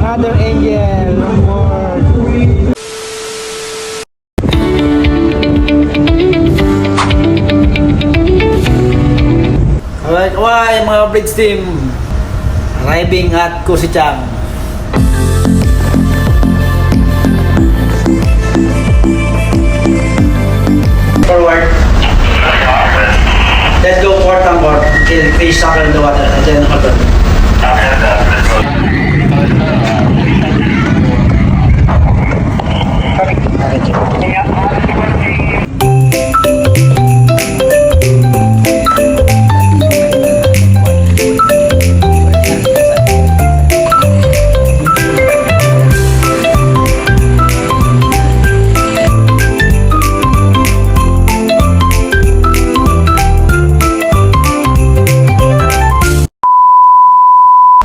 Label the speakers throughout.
Speaker 1: Another angel. No more. Alright, mga bridge team. Arriving at Kusichang. Forward. Let's go port on board. Okay, fish sucker in the water. And then hold on.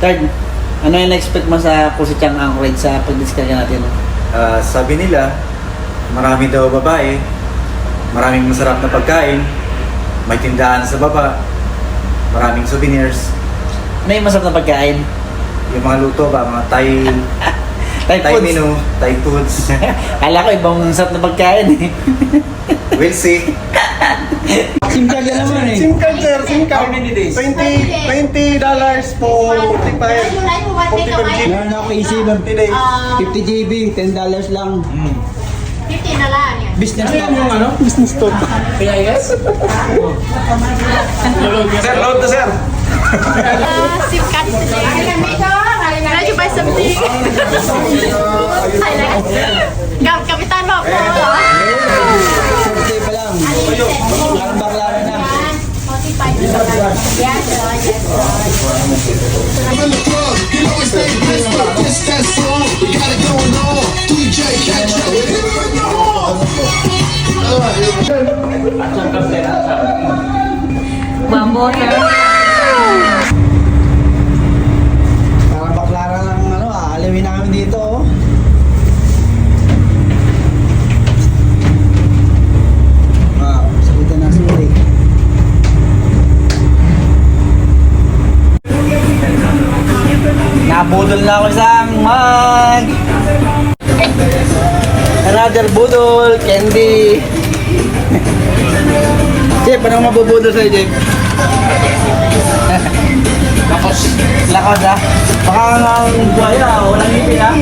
Speaker 1: Third, ano yung na-expect mo sa Kusichang Anchorage sa pag-discarga natin?
Speaker 2: Sabi nila, marami daw babae, maraming masarap na pagkain, may tindahan sa baba, maraming souvenirs.
Speaker 1: Ano yung masarap na pagkain?
Speaker 2: Yung mga luto ba, mga Thai
Speaker 1: Thai
Speaker 2: menu, Thai foods.
Speaker 1: Kala ko ibang masarap na pagkain eh.
Speaker 2: We'll see.
Speaker 1: SIM card na naman eh.
Speaker 3: SIM card, sir. SIM card.
Speaker 2: How many days?
Speaker 3: $20 for 45 GB.
Speaker 1: Meron ako easy ng
Speaker 3: 50 days.
Speaker 1: 50 GB, $10 lang.
Speaker 4: 50 na lang yan.
Speaker 1: Business
Speaker 3: Ano
Speaker 1: na.
Speaker 3: yung ano? Business to.
Speaker 2: PIS? Sir, load to sir.
Speaker 4: SIM card today. Medyo by something. Kapitan mo po.
Speaker 1: Birthday pa lang. Parang baklaro na.
Speaker 4: 45 na lang. Yes,
Speaker 5: I'm in the club, you know it's Dave Biscuit, this that song, we got it going on, DJ Catch Up, hit it on your wall.
Speaker 4: One more.
Speaker 1: Parang baklaro lang ano, alawin namin dito oh. Wow, sabitan na sumuli. Nabudol na ako isang mag. Another budol, candy. Jeff, anong mabubudol sa'yo, Jeff? Lakos ha? Baka nga buhaya, walang ngipin ha?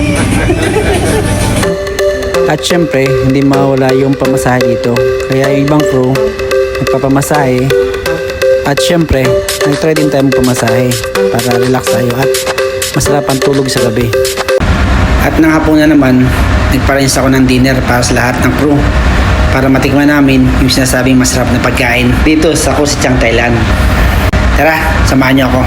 Speaker 1: At syempre, hindi mawala yung pamasahe dito. Kaya yung ibang crew, nagpapamasahe. At syempre, nag-try din tayo magpamasahe para relax tayo at masarap ang tulog sa gabi. At nanghapunan naman, nagpa-arrange ako ng dinner para sa lahat ng crew para matikman namin yung sinasabing masarap na pagkain dito sa Kusichang, Thailand. Tara, samahan niyo ako.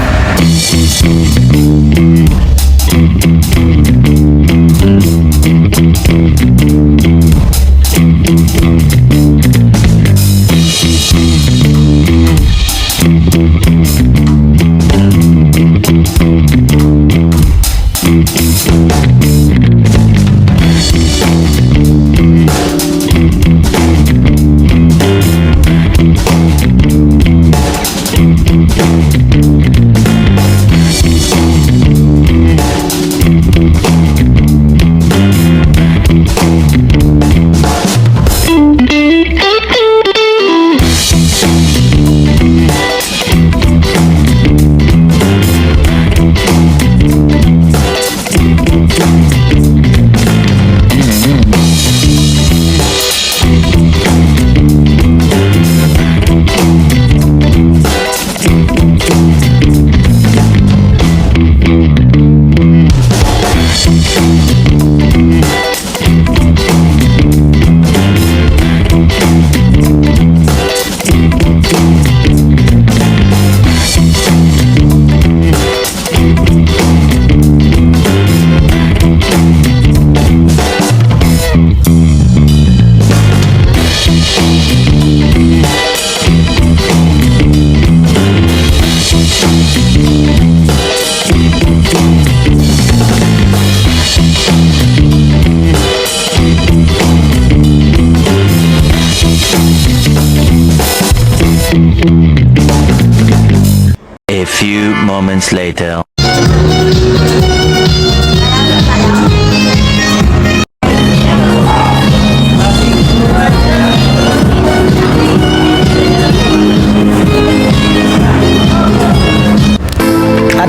Speaker 6: A few moments later.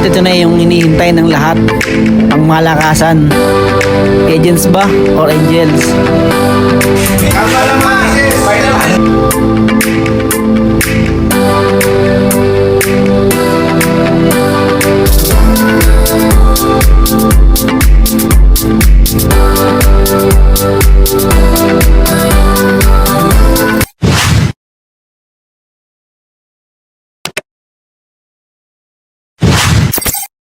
Speaker 1: ito na yung hinihintay ng lahat. Ang malakasan. Agents ba? Or angels?
Speaker 2: Kapalaman!